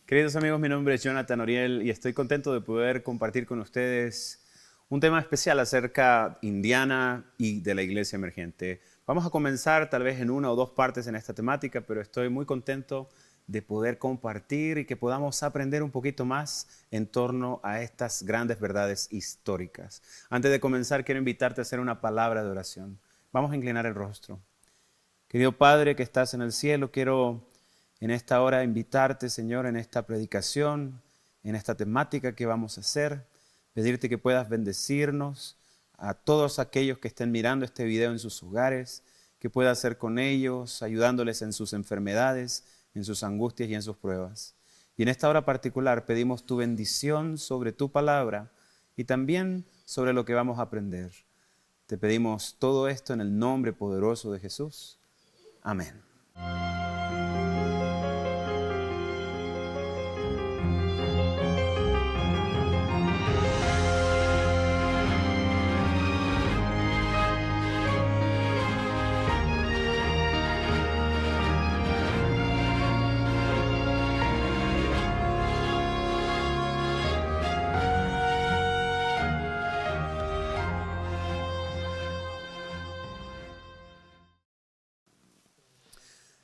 Queridos amigos, mi nombre es Jonathan Oriel y estoy contento de poder compartir con ustedes un tema especial acerca de Indiana y de la iglesia emergente. Vamos a comenzar tal vez en una o dos partes en esta temática, pero estoy muy contento de poder compartir y que podamos aprender un poquito más en torno a estas grandes verdades históricas. Antes de comenzar, quiero invitarte a hacer una palabra de oración. Vamos a inclinar el rostro. Querido Padre que estás en el cielo, quiero en esta hora invitarte, Señor, en esta predicación, en esta temática que vamos a hacer, pedirte que puedas bendecirnos a todos aquellos que estén mirando este video en sus hogares, que puedas ser con ellos, ayudándoles en sus enfermedades, en sus angustias y en sus pruebas. Y en esta hora particular pedimos tu bendición sobre tu palabra y también sobre lo que vamos a aprender. Te pedimos todo esto en el nombre poderoso de Jesús. Amén.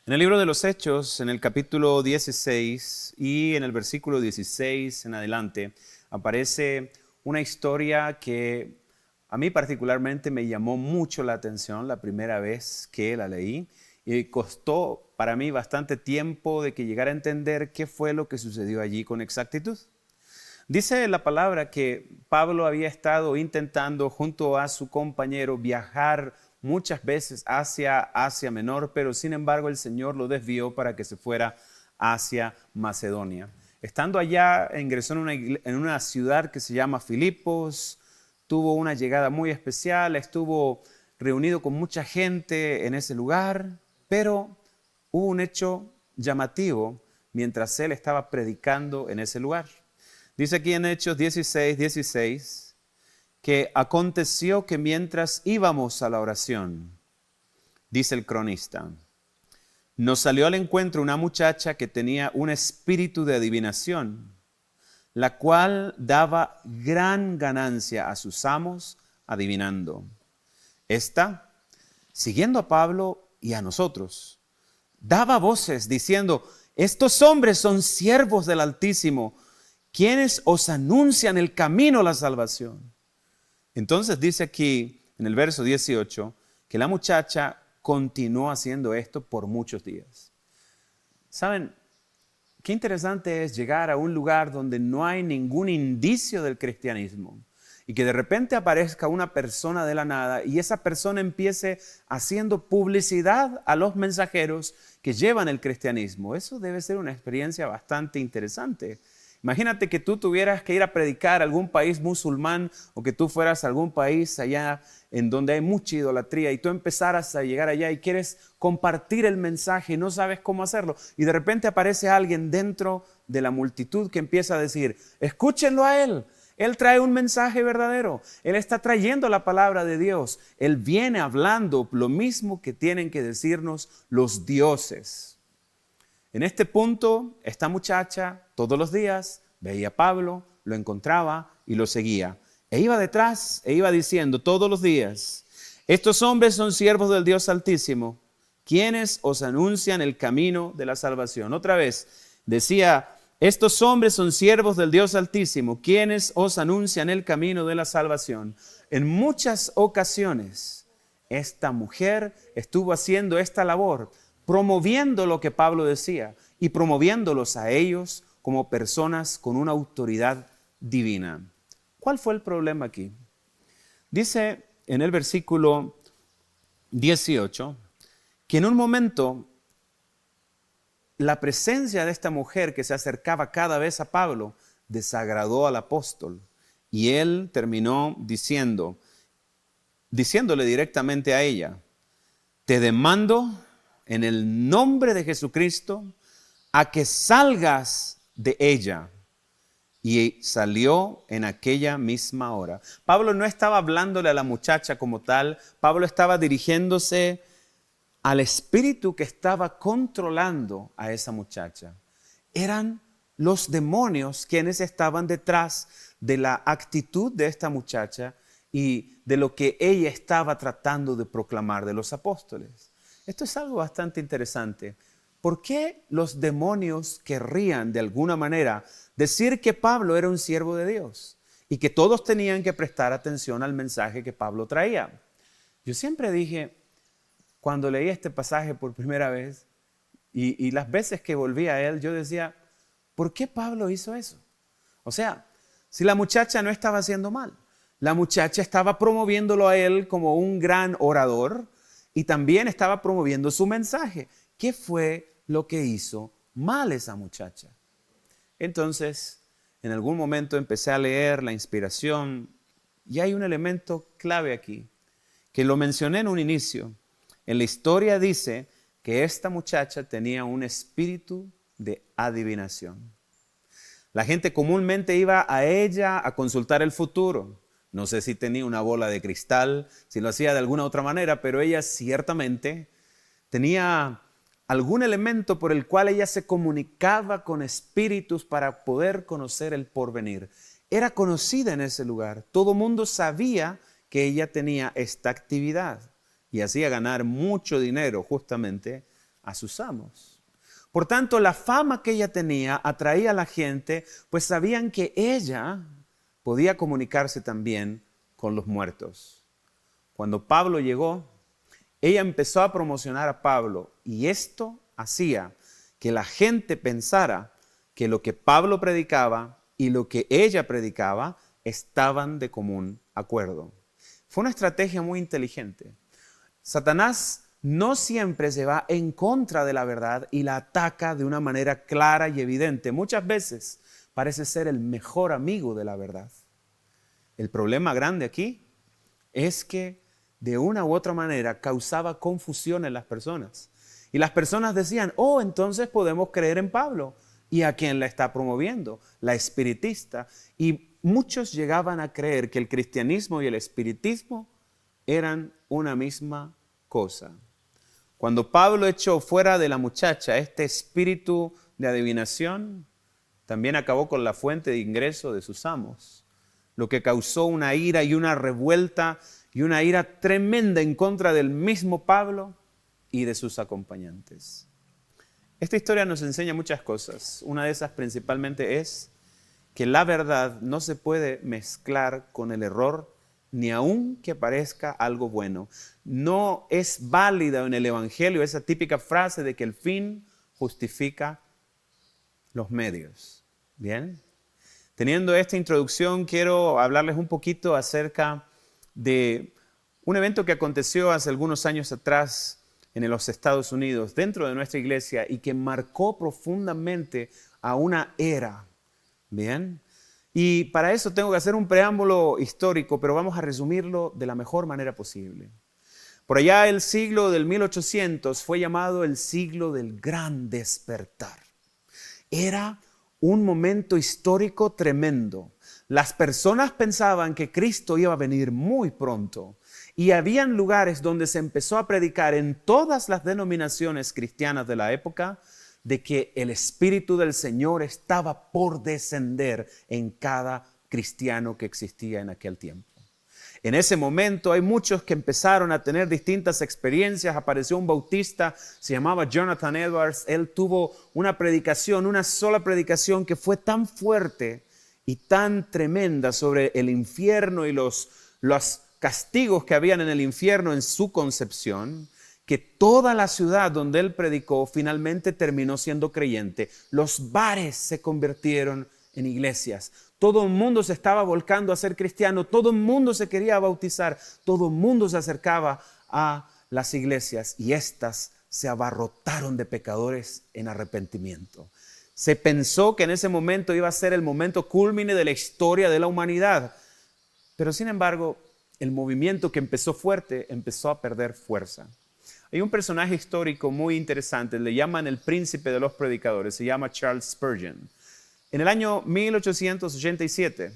En el libro de los Hechos, en el capítulo 16 y en el versículo 16 en adelante, aparece una historia que a mí particularmente me llamó mucho la atención la primera vez que la leí y costó para mí bastante tiempo de que llegara a entender qué fue lo que sucedió allí con exactitud. Dice la palabra que Pablo había estado intentando junto a su compañero viajar muchas veces hacia Asia Menor, pero sin embargo el Señor lo desvió para que se fuera hacia Macedonia. Estando allá, ingresó en una ciudad que se llama Filipos, tuvo una llegada muy especial, estuvo reunido con mucha gente en ese lugar, pero hubo un hecho llamativo mientras él estaba predicando en ese lugar. Dice aquí en Hechos 16, que aconteció que mientras íbamos a la oración, dice el cronista, nos salió al encuentro una muchacha que tenía un espíritu de adivinación, la cual daba gran ganancia a sus amos adivinando. Esta, siguiendo a Pablo y a nosotros, daba voces diciendo, estos hombres son siervos del Altísimo, quienes os anuncian el camino a la salvación. Entonces dice aquí en el verso 18 que la muchacha continuó haciendo esto por muchos días. ¿Saben? Qué interesante es llegar a un lugar donde no hay ningún indicio del cristianismo y que de repente aparezca una persona de la nada y esa persona empiece haciendo publicidad a los mensajeros que llevan el cristianismo. Eso debe ser una experiencia bastante interesante. Imagínate que tú tuvieras que ir a predicar a algún país musulmán o que tú fueras a algún país allá en donde hay mucha idolatría y tú empezaras a llegar allá y quieres compartir el mensaje y no sabes cómo hacerlo. Y de repente aparece alguien dentro de la multitud que empieza a decir, escúchenlo a él. Él trae un mensaje verdadero. Él está trayendo la palabra de Dios. Él viene hablando lo mismo que tienen que decirnos los dioses. En este punto, esta muchacha todos los días veía a Pablo, lo encontraba y lo seguía. E iba detrás e iba diciendo todos los días, estos hombres son siervos del Dios Altísimo, quienes os anuncian el camino de la salvación. Otra vez decía, estos hombres son siervos del Dios Altísimo, quienes os anuncian el camino de la salvación. En muchas ocasiones, esta mujer estuvo haciendo esta labor, promoviendo lo que Pablo decía y promoviéndolos a ellos como personas con una autoridad divina. ¿Cuál fue el problema aquí? Dice en el versículo 18 que en un momento la presencia de esta mujer que se acercaba cada vez a Pablo desagradó al apóstol y él terminó diciéndole directamente a ella, te demando en el nombre de Jesucristo, a que salgas de ella. Y salió en aquella misma hora. Pablo no estaba hablándole a la muchacha como tal. Pablo estaba dirigiéndose al espíritu que estaba controlando a esa muchacha. Eran los demonios quienes estaban detrás de la actitud de esta muchacha y de lo que ella estaba tratando de proclamar de los apóstoles. Esto es algo bastante interesante. ¿Por qué los demonios querrían de alguna manera decir que Pablo era un siervo de Dios y que todos tenían que prestar atención al mensaje que Pablo traía? Yo siempre dije, cuando leí este pasaje por primera vez y las veces que volví a él, yo decía, ¿por qué Pablo hizo eso? O sea, si la muchacha no estaba haciendo mal, la muchacha estaba promoviéndolo a él como un gran orador y también estaba promoviendo su mensaje. ¿Qué fue lo que hizo mal esa muchacha? Entonces, en algún momento empecé a leer la inspiración y hay un elemento clave aquí, que lo mencioné en un inicio. En la historia dice que esta muchacha tenía un espíritu de adivinación. La gente comúnmente iba a ella a consultar el futuro. No sé si tenía una bola de cristal, si lo hacía de alguna otra manera, pero ella ciertamente tenía algún elemento por el cual ella se comunicaba con espíritus para poder conocer el porvenir. Era conocida en ese lugar. Todo mundo sabía que ella tenía esta actividad y hacía ganar mucho dinero justamente a sus amos. Por tanto, la fama que ella tenía atraía a la gente, pues sabían que ella podía comunicarse también con los muertos. Cuando Pablo llegó, ella empezó a promocionar a Pablo y esto hacía que la gente pensara que lo que Pablo predicaba y lo que ella predicaba estaban de común acuerdo. Fue una estrategia muy inteligente. Satanás no siempre se va en contra de la verdad y la ataca de una manera clara y evidente. Muchas veces parece ser el mejor amigo de la verdad. El problema grande aquí es que de una u otra manera causaba confusión en las personas. Y las personas decían, oh, entonces podemos creer en Pablo. ¿Y a quién la está promoviendo? La espiritista. Y muchos llegaban a creer que el cristianismo y el espiritismo eran una misma cosa. Cuando Pablo echó fuera de la muchacha este espíritu de adivinación, también acabó con la fuente de ingreso de sus amos, lo que causó una ira y una revuelta y una ira tremenda en contra del mismo Pablo y de sus acompañantes. Esta historia nos enseña muchas cosas. Una de esas principalmente es que la verdad no se puede mezclar con el error, ni aun que parezca algo bueno. No es válida en el Evangelio esa típica frase de que el fin justifica los medios. ¿Bien? Teniendo esta introducción, quiero hablarles un poquito acerca de un evento que aconteció hace algunos años atrás en los Estados Unidos, dentro de nuestra iglesia, y que marcó profundamente a una era. ¿Bien? Y para eso tengo que hacer un preámbulo histórico, pero vamos a resumirlo de la mejor manera posible. Por allá el siglo del 1800 fue llamado el siglo del Gran Despertar. Era un momento histórico tremendo. Las personas pensaban que Cristo iba a venir muy pronto y habían lugares donde se empezó a predicar en todas las denominaciones cristianas de la época de que el Espíritu del Señor estaba por descender en cada cristiano que existía en aquel tiempo. En ese momento hay muchos que empezaron a tener distintas experiencias. Apareció un bautista, se llamaba Jonathan Edwards. Él tuvo una predicación, una sola predicación que fue tan fuerte y tan tremenda sobre el infierno y los castigos que habían en el infierno en su concepción, que toda la ciudad donde él predicó finalmente terminó siendo creyente. Los bares se convirtieron en iglesias. Todo el mundo se estaba volcando a ser cristiano, todo el mundo se quería bautizar, todo el mundo se acercaba a las iglesias y éstas se abarrotaron de pecadores en arrepentimiento. Se pensó que en ese momento iba a ser el momento culmine de la historia de la humanidad, pero sin embargo, el movimiento que empezó fuerte empezó a perder fuerza. Hay un personaje histórico muy interesante, le llaman el príncipe de los predicadores, se llama Charles Spurgeon. En el año 1887,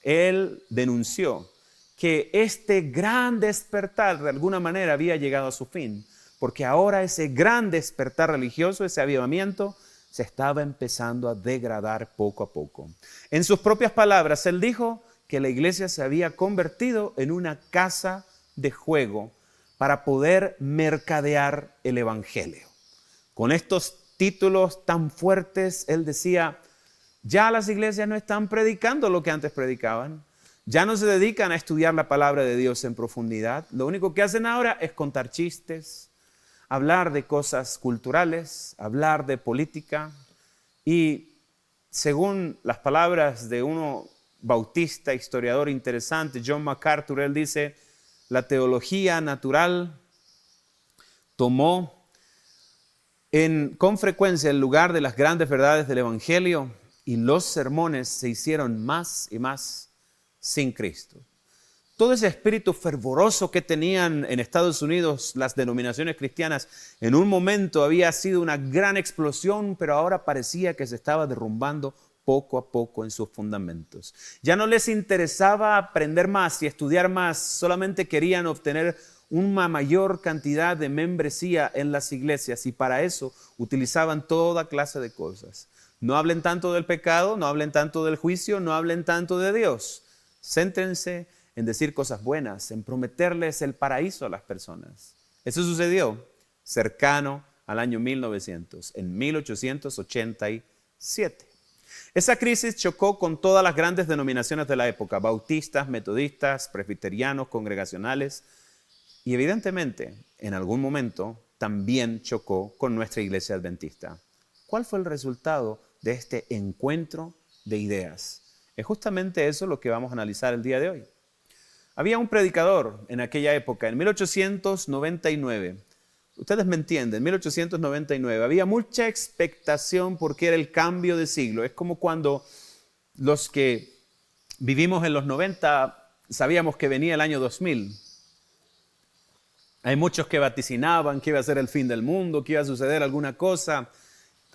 él denunció que este gran despertar de alguna manera había llegado a su fin, porque ahora ese gran despertar religioso, ese avivamiento, se estaba empezando a degradar poco a poco. En sus propias palabras, él dijo que la iglesia se había convertido en una casa de juego para poder mercadear el evangelio. Con estos títulos tan fuertes, él decía, ya las iglesias no están predicando lo que antes predicaban, ya no se dedican a estudiar la palabra de Dios en profundidad, lo único que hacen ahora es contar chistes, hablar de cosas culturales, hablar de política y según las palabras de uno bautista, historiador interesante, John MacArthur, él dice, la teología natural tomó con frecuencia el lugar de las grandes verdades del Evangelio y los sermones se hicieron más y más sin Cristo. Todo ese espíritu fervoroso que tenían en Estados Unidos las denominaciones cristianas, en un momento había sido una gran explosión, pero ahora parecía que se estaba derrumbando poco a poco en sus fundamentos. Ya no les interesaba aprender más y estudiar más, solamente querían obtener una mayor cantidad de membresía en las iglesias y para eso utilizaban toda clase de cosas. No hablen tanto del pecado, no hablen tanto del juicio, no hablen tanto de Dios. Céntrense en decir cosas buenas, en prometerles el paraíso a las personas. Eso sucedió cercano al año 1900, en 1887. Esa crisis chocó con todas las grandes denominaciones de la época, bautistas, metodistas, presbiterianos, congregacionales, y evidentemente, en algún momento, también chocó con nuestra iglesia adventista. ¿Cuál fue el resultado de este encuentro de ideas? Es justamente eso lo que vamos a analizar el día de hoy. Había un predicador en aquella época, en 1899. Ustedes me entienden, en 1899 había mucha expectación porque era el cambio de siglo. Es como cuando los que vivimos en los 90 sabíamos que venía el año 2000. Hay muchos que vaticinaban que iba a ser el fin del mundo, que iba a suceder alguna cosa.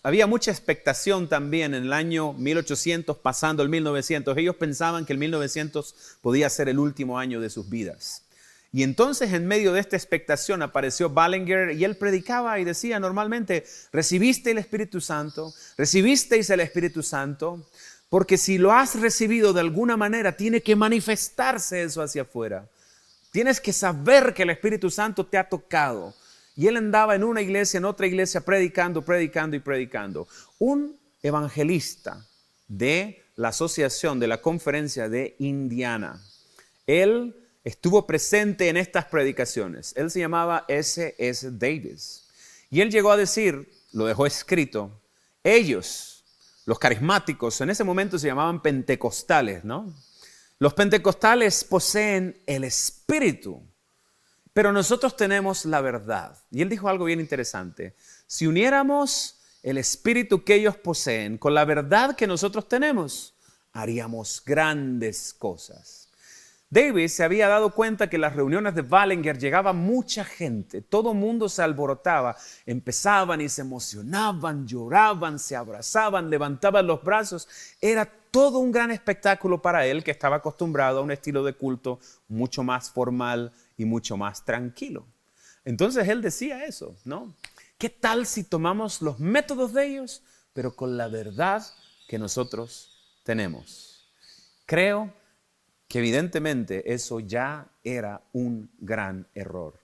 Había mucha expectación también en el año 1800 pasando el 1900. Ellos pensaban que el 1900 podía ser el último año de sus vidas. Y entonces en medio de esta expectación apareció Ballinger y él predicaba y decía normalmente, recibiste el Espíritu Santo, recibisteis el Espíritu Santo, porque si lo has recibido de alguna manera tiene que manifestarse eso hacia afuera. Tienes que saber que el Espíritu Santo te ha tocado. Y él andaba en una iglesia, en otra iglesia, predicando. Un evangelista de la asociación, de la conferencia de Indiana. Él estuvo presente en estas predicaciones. Él se llamaba S.S. Davis. Y él llegó a decir, lo dejó escrito, ellos, los carismáticos, en ese momento se llamaban pentecostales, ¿no? Los pentecostales poseen el Espíritu, pero nosotros tenemos la verdad. Y él dijo algo bien interesante. Si uniéramos el Espíritu que ellos poseen con la verdad que nosotros tenemos, haríamos grandes cosas. Davis se había dado cuenta que en las reuniones de Ballinger llegaba mucha gente, todo el mundo se alborotaba, empezaban y se emocionaban, lloraban, se abrazaban, levantaban los brazos. Era todo un gran espectáculo para él que estaba acostumbrado a un estilo de culto mucho más formal y mucho más tranquilo. Entonces él decía eso, ¿no? ¿Qué tal si tomamos los métodos de ellos, pero con la verdad que nosotros tenemos? Creo que evidentemente eso ya era un gran error.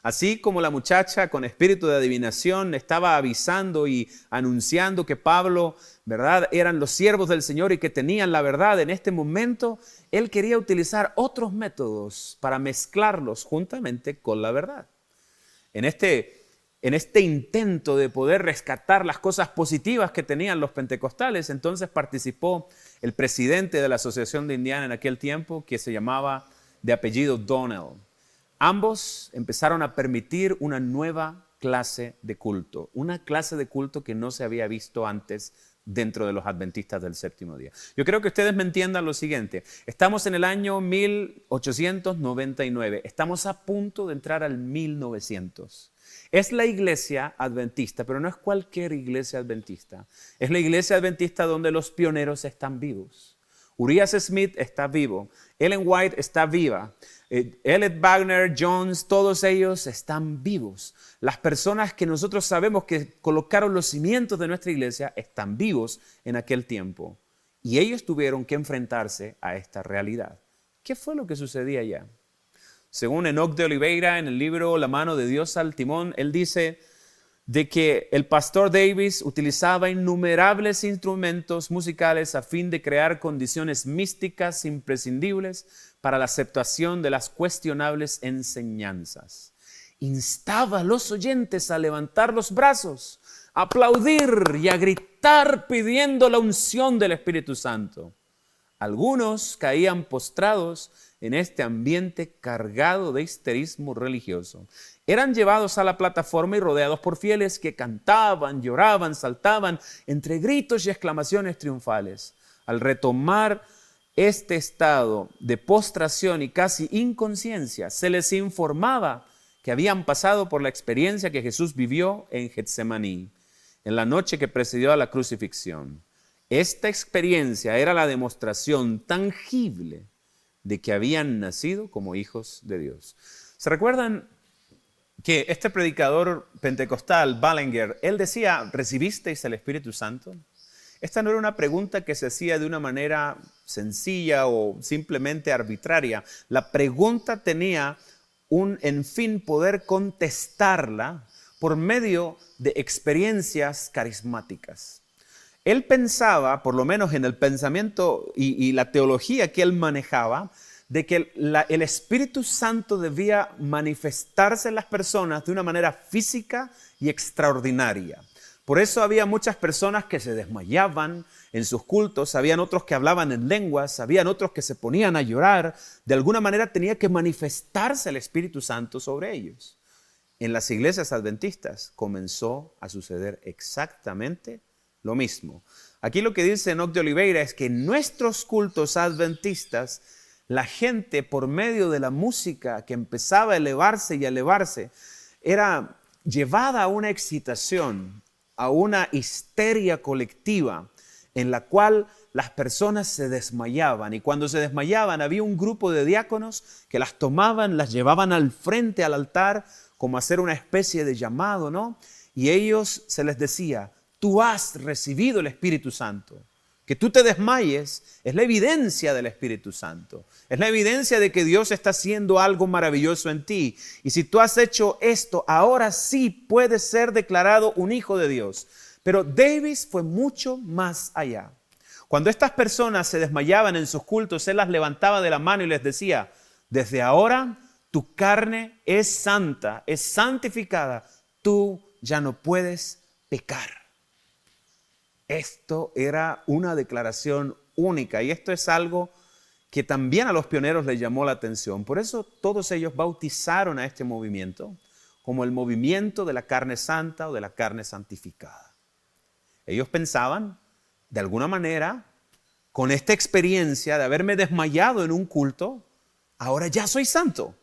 Así como la muchacha con espíritu de adivinación estaba avisando y anunciando que Pablo, ¿verdad?, eran los siervos del Señor y que tenían la verdad, en este momento él quería utilizar otros métodos para mezclarlos juntamente con la verdad. En este intento de poder rescatar las cosas positivas que tenían los pentecostales, entonces participó el presidente de la Asociación de Indiana en aquel tiempo, que se llamaba de apellido Donnell. Ambos empezaron a permitir una nueva clase de culto, una clase de culto que no se había visto antes dentro de los adventistas del séptimo día. Yo creo que ustedes me entiendan lo siguiente. Estamos en el año 1899, estamos a punto de entrar al 1900. Es la iglesia adventista, pero no es cualquier iglesia adventista. Es la iglesia adventista donde los pioneros están vivos. Urias Smith está vivo. Ellen White está viva. Elliot Wagner, Jones, todos ellos están vivos. Las personas que nosotros sabemos que colocaron los cimientos de nuestra iglesia están vivos en aquel tiempo. Y ellos tuvieron que enfrentarse a esta realidad. ¿Qué fue lo que sucedía allá? Según Enoch de Oliveira, en el libro La mano de Dios al timón, él dice de que el pastor Davis utilizaba innumerables instrumentos musicales a fin de crear condiciones místicas imprescindibles para la aceptación de las cuestionables enseñanzas. Instaba a los oyentes a levantar los brazos, a aplaudir y a gritar pidiendo la unción del Espíritu Santo. Algunos caían postrados en este ambiente cargado de histerismo religioso. Eran llevados a la plataforma y rodeados por fieles que cantaban, lloraban, saltaban entre gritos y exclamaciones triunfales. Al retomar este estado de postración y casi inconsciencia, se les informaba que habían pasado por la experiencia que Jesús vivió en Getsemaní, en la noche que precedió a la crucifixión. Esta experiencia era la demostración tangible de que habían nacido como hijos de Dios. ¿Se recuerdan que este predicador pentecostal, Ballinger, él decía, ¿recibisteis el Espíritu Santo? Esta no era una pregunta que se hacía de una manera sencilla o simplemente arbitraria. La pregunta tenía en fin poder contestarla por medio de experiencias carismáticas. Él pensaba, por lo menos en el pensamiento y la teología que él manejaba, de que el Espíritu Santo debía manifestarse en las personas de una manera física y extraordinaria. Por eso había muchas personas que se desmayaban en sus cultos, habían otros que hablaban en lenguas, habían otros que se ponían a llorar. De alguna manera tenía que manifestarse el Espíritu Santo sobre ellos. En las iglesias adventistas comenzó a suceder exactamente lo mismo. Aquí lo que dice Enoch de Oliveira es que en nuestros cultos adventistas, la gente por medio de la música que empezaba a elevarse y a elevarse, era llevada a una excitación, a una histeria colectiva en la cual las personas se desmayaban. Y cuando se desmayaban había un grupo de diáconos que las tomaban, las llevaban al frente, al altar, como a hacer una especie de llamado, ¿no? Y ellos se les decía, tú has recibido el Espíritu Santo. Que tú te desmayes es la evidencia del Espíritu Santo. Es la evidencia de que Dios está haciendo algo maravilloso en ti. Y si tú has hecho esto, ahora sí puedes ser declarado un hijo de Dios. Pero Davis fue mucho más allá. Cuando estas personas se desmayaban en sus cultos, él las levantaba de la mano y les decía, desde ahora tu carne es santa, es santificada. Tú ya no puedes pecar. Esto era una declaración única y esto es algo que también a los pioneros les llamó la atención. Por eso todos ellos bautizaron a este movimiento como el movimiento de la carne santa o de la carne santificada. Ellos pensaban, de alguna manera, con esta experiencia de haberme desmayado en un culto, ahora ya soy santo.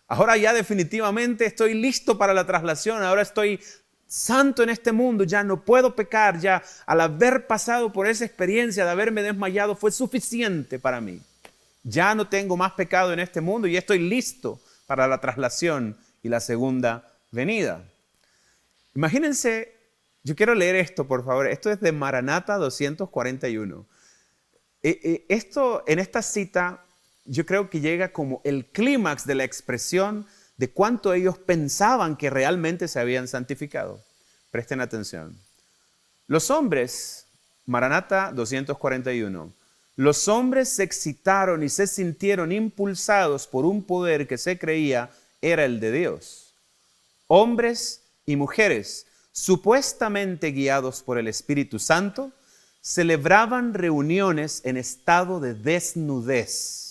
Ahora ya definitivamente estoy listo para la traslación, ahora estoy santo en este mundo, ya no puedo pecar, ya al haber pasado por esa experiencia de haberme desmayado fue suficiente para mí. Ya no tengo más pecado en este mundo y estoy listo para la traslación y la segunda venida. Imagínense, yo quiero leer esto por favor, esto es de Maranata 241. Esto, en esta cita, yo creo que llega como el clímax de la expresión de cuánto ellos pensaban que realmente se habían santificado. Presten atención. Los hombres, Maranata 241, los hombres se excitaron y se sintieron impulsados por un poder que se creía era el de Dios. Hombres y mujeres, supuestamente guiados por el Espíritu Santo, celebraban reuniones en estado de desnudez.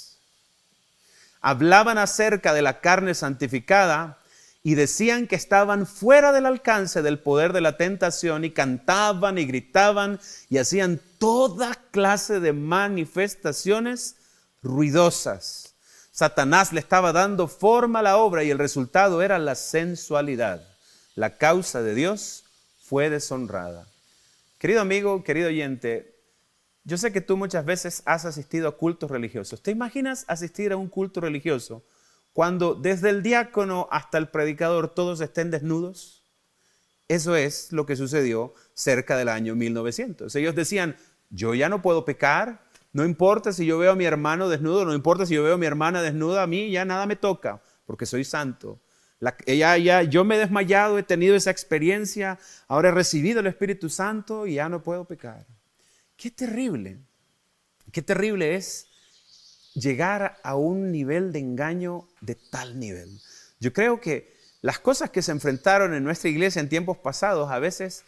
Hablaban acerca de la carne santificada y decían que estaban fuera del alcance del poder de la tentación y cantaban y gritaban y hacían toda clase de manifestaciones ruidosas. Satanás le estaba dando forma a la obra y el resultado era la sensualidad. La causa de Dios fue deshonrada. Querido amigo, querido oyente, yo sé que tú muchas veces has asistido a cultos religiosos. ¿Te imaginas asistir a un culto religioso cuando desde el diácono hasta el predicador todos estén desnudos? Eso es lo que sucedió cerca del año 1900. Ellos decían, yo ya no puedo pecar, no importa si yo veo a mi hermano desnudo, no importa si yo veo a mi hermana desnuda, a mí ya nada me toca, porque soy santo. Yo me he desmayado, he tenido esa experiencia, ahora he recibido el Espíritu Santo y ya no puedo pecar. Qué terrible es llegar a un nivel de engaño de tal nivel. Yo creo que las cosas que se enfrentaron en nuestra iglesia en tiempos pasados a veces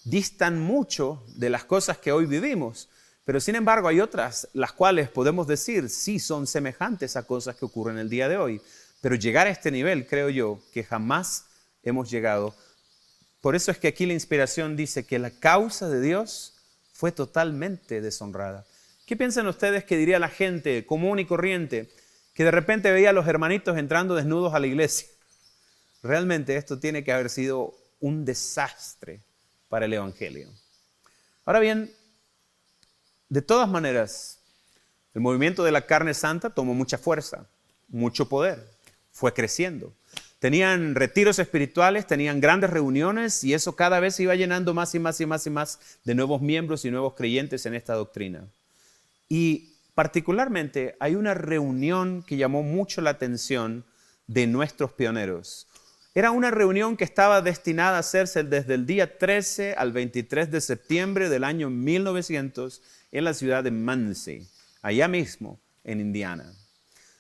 distan mucho de las cosas que hoy vivimos, pero sin embargo hay otras las cuales podemos decir sí son semejantes a cosas que ocurren el día de hoy. Pero llegar a este nivel, creo yo, que jamás hemos llegado. Por eso es que aquí la inspiración dice que la causa de Dios fue totalmente deshonrada. ¿Qué piensan ustedes que diría la gente común y corriente que de repente veía a los hermanitos entrando desnudos a la iglesia? Realmente esto tiene que haber sido un desastre para el Evangelio. Ahora bien, de todas maneras, el movimiento de la carne santa tomó mucha fuerza, mucho poder. Fue creciendo. Tenían retiros espirituales, tenían grandes reuniones y eso cada vez se iba llenando más y más y más y más de nuevos miembros y nuevos creyentes en esta doctrina. Y particularmente hay una reunión que llamó mucho la atención de nuestros pioneros. Era una reunión que estaba destinada a hacerse desde el día 13 al 23 de septiembre del año 1900 en la ciudad de Muncie, allá mismo en Indiana.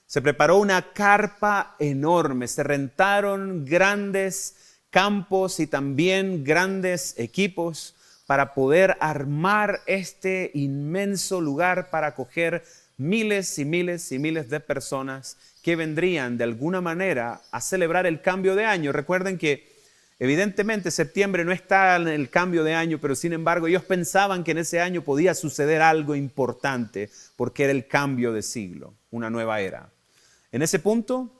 Se preparó una carpa enorme, se rentaron grandes campos y también grandes equipos para poder armar este inmenso lugar para acoger miles y miles y miles de personas que vendrían de alguna manera a celebrar el cambio de año. Recuerden que evidentemente septiembre no está en el cambio de año, pero sin embargo ellos pensaban que en ese año podía suceder algo importante porque era el cambio de siglo, una nueva era. En ese punto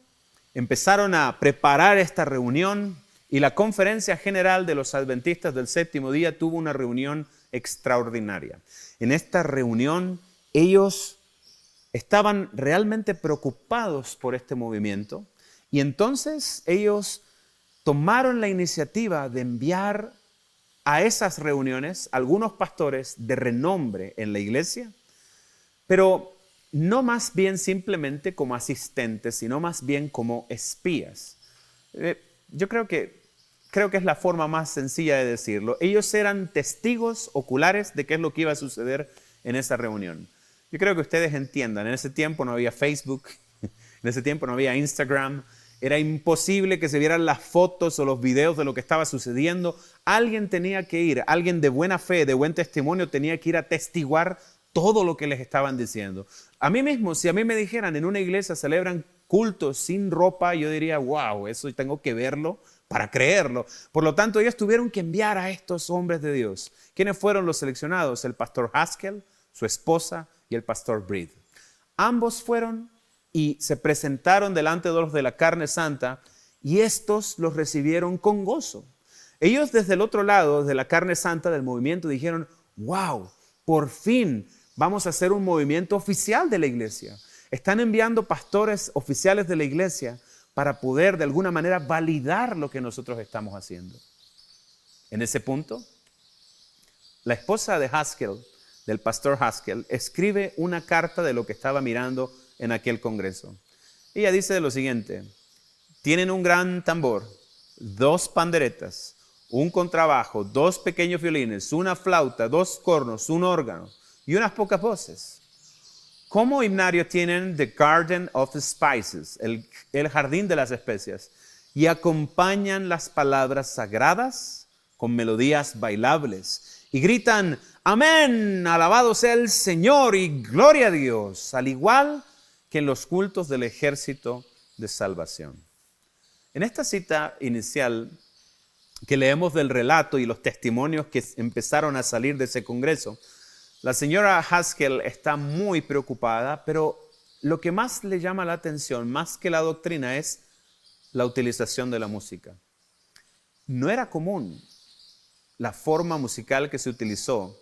empezaron a preparar esta reunión y la Conferencia General de los Adventistas del Séptimo Día tuvo una reunión extraordinaria. En esta reunión ellos estaban realmente preocupados por este movimiento y entonces ellos tomaron la iniciativa de enviar a esas reuniones algunos pastores de renombre en la iglesia, pero no más bien simplemente como asistentes, sino más bien como espías. Yo creo que es la forma más sencilla de decirlo. Ellos eran testigos oculares de qué es lo que iba a suceder en esa reunión. Yo creo que ustedes entiendan, en ese tiempo no había Facebook, en ese tiempo no había Instagram, era imposible que se vieran las fotos o los videos de lo que estaba sucediendo. Alguien tenía que ir, alguien de buena fe, de buen testimonio, tenía que ir a testiguar todo lo que les estaban diciendo. A mí mismo, si a mí me dijeran en una iglesia celebran cultos sin ropa, yo diría, wow, eso tengo que verlo para creerlo. Por lo tanto, ellos tuvieron que enviar a estos hombres de Dios. ¿Quiénes fueron los seleccionados? El pastor Haskell, su esposa y el pastor Breed. Ambos fueron y se presentaron delante de los de la carne santa y estos los recibieron con gozo. Ellos desde el otro lado, de la carne santa del movimiento, dijeron, wow, por fin vamos a hacer un movimiento oficial de la iglesia. Están enviando pastores oficiales de la iglesia para poder de alguna manera validar lo que nosotros estamos haciendo. En ese punto, la esposa de Haskell, del pastor Haskell, escribe una carta de lo que estaba mirando en aquel congreso. Ella dice lo siguiente: tienen un gran tambor, 2 panderetas, un contrabajo, 2 pequeños violines, una flauta, 2 cornos, un órgano y unas pocas voces. Como himnario tienen The Garden of the Spices, el jardín de las especias, y acompañan las palabras sagradas con melodías bailables y gritan, amén, alabado sea el Señor y gloria a Dios, al igual que en los cultos del ejército de salvación. En esta cita inicial que leemos del relato y los testimonios que empezaron a salir de ese congreso, la señora Haskell está muy preocupada, pero lo que más le llama la atención, más que la doctrina, es la utilización de la música. No era común la forma musical que se utilizó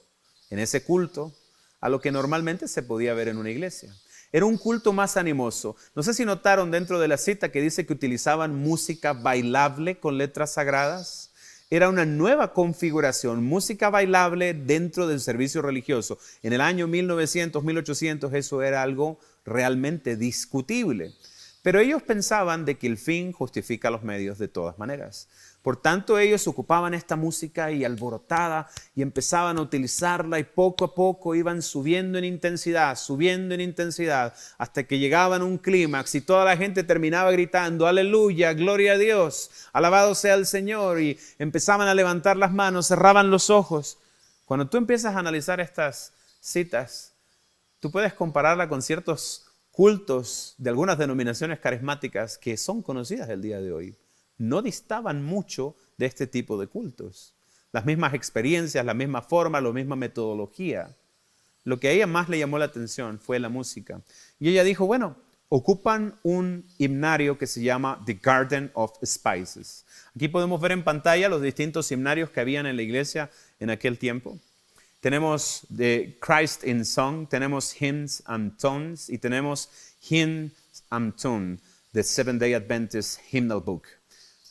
en ese culto a lo que normalmente se podía ver en una iglesia. Era un culto más animoso. No sé si notaron dentro de la cita que dice que utilizaban música bailable con letras sagradas. Era una nueva configuración, música bailable dentro del servicio religioso. En el año 1900, 1800 eso era algo realmente discutible. Pero ellos pensaban de que el fin justifica los medios de todas maneras. Por tanto, ellos ocupaban esta música y alborotada y empezaban a utilizarla y poco a poco iban subiendo en intensidad, hasta que llegaban a un clímax y toda la gente terminaba gritando, aleluya, gloria a Dios, alabado sea el Señor, y empezaban a levantar las manos, cerraban los ojos. Cuando tú empiezas a analizar estas citas, tú puedes compararla con ciertos cultos de algunas denominaciones carismáticas que son conocidas el día de hoy. No distaban mucho de este tipo de cultos. Las mismas experiencias, la misma forma, la misma metodología. Lo que a ella más le llamó la atención fue la música. Y ella dijo, bueno, ocupan un himnario que se llama The Garden of Spices. Aquí podemos ver en pantalla los distintos himnarios que habían en la iglesia en aquel tiempo. Tenemos The Christ in Song, tenemos Hymns and Tones y tenemos Hymns and Tune, The Seventh-day Adventist Hymnal Book.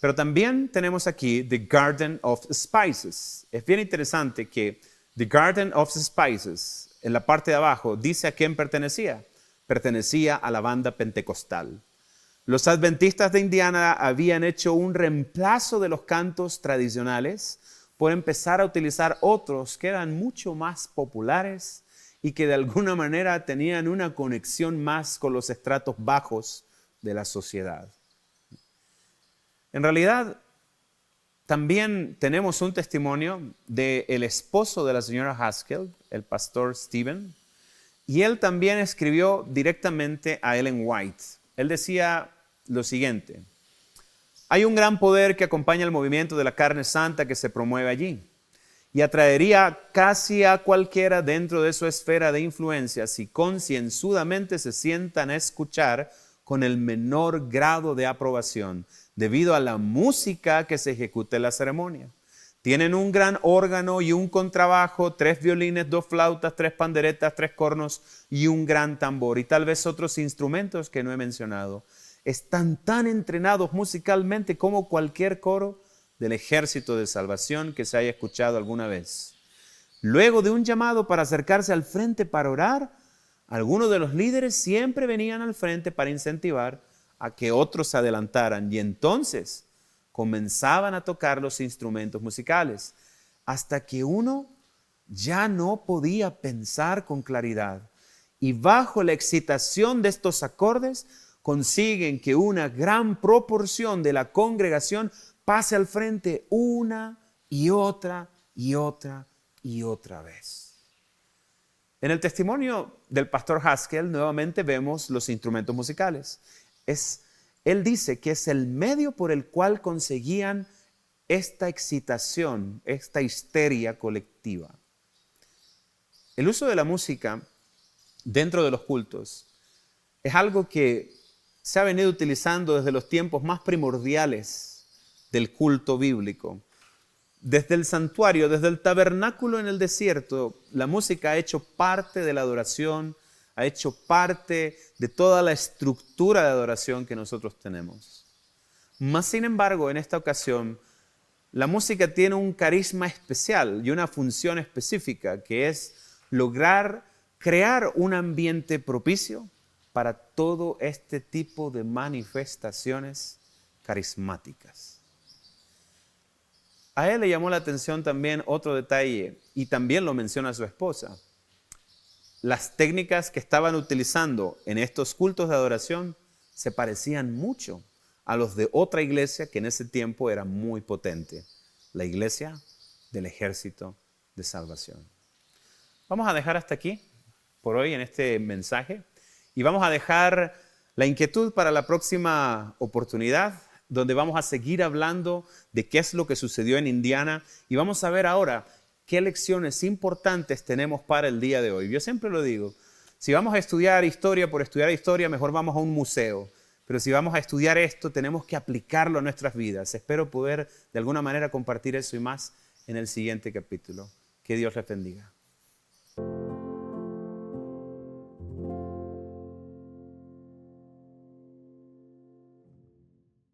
Pero también tenemos aquí The Garden of Spices. Es bien interesante que The Garden of Spices, en la parte de abajo, dice a quién pertenecía. Pertenecía a la banda pentecostal. Los adventistas de Indiana habían hecho un reemplazo de los cantos tradicionales por empezar a utilizar otros que eran mucho más populares y que de alguna manera tenían una conexión más con los estratos bajos de la sociedad. En realidad, también tenemos un testimonio del esposo de la señora Haskell, el pastor Stephen, y él también escribió directamente a Ellen White. Él decía lo siguiente: hay un gran poder que acompaña el movimiento de la carne santa que se promueve allí y atraería casi a cualquiera dentro de su esfera de influencia si concienzudamente se sientan a escuchar con el menor grado de aprobación debido a la música que se ejecuta en la ceremonia. Tienen un gran órgano y un contrabajo, 3 violines, 2 flautas, 3 panderetas, 3 cornos y un gran tambor y tal vez otros instrumentos que no he mencionado. Están tan entrenados musicalmente como cualquier coro del ejército de salvación que se haya escuchado alguna vez. Luego de un llamado para acercarse al frente para orar, algunos de los líderes siempre venían al frente para incentivar a que otros se adelantaran y entonces comenzaban a tocar los instrumentos musicales hasta que uno ya no podía pensar con claridad y bajo la excitación de estos acordes consiguen que una gran proporción de la congregación pase al frente una y otra y otra y otra vez. En el testimonio del pastor Haskell nuevamente vemos los instrumentos musicales. Él dice que es el medio por el cual conseguían esta excitación, esta histeria colectiva. El uso de la música dentro de los cultos es algo que se ha venido utilizando desde los tiempos más primordiales del culto bíblico. Desde el santuario, desde el tabernáculo en el desierto, la música ha hecho parte de la adoración, ha hecho parte de toda la estructura de adoración que nosotros tenemos. Mas, sin embargo, en esta ocasión, la música tiene un carisma especial y una función específica, que es lograr crear un ambiente propicio para todo este tipo de manifestaciones carismáticas. A él le llamó la atención también otro detalle, y también lo menciona su esposa. Las técnicas que estaban utilizando en estos cultos de adoración se parecían mucho a los de otra iglesia que en ese tiempo era muy potente, la iglesia del ejército de salvación. Vamos a dejar hasta aquí por hoy en este mensaje y vamos a dejar la inquietud para la próxima oportunidad, donde vamos a seguir hablando de qué es lo que sucedió en Indiana y vamos a ver ahora qué lecciones importantes tenemos para el día de hoy. Yo siempre lo digo, si vamos a estudiar historia por estudiar historia, mejor vamos a un museo. Pero si vamos a estudiar esto, tenemos que aplicarlo a nuestras vidas. Espero poder de alguna manera compartir eso y más en el siguiente capítulo. Que Dios les bendiga.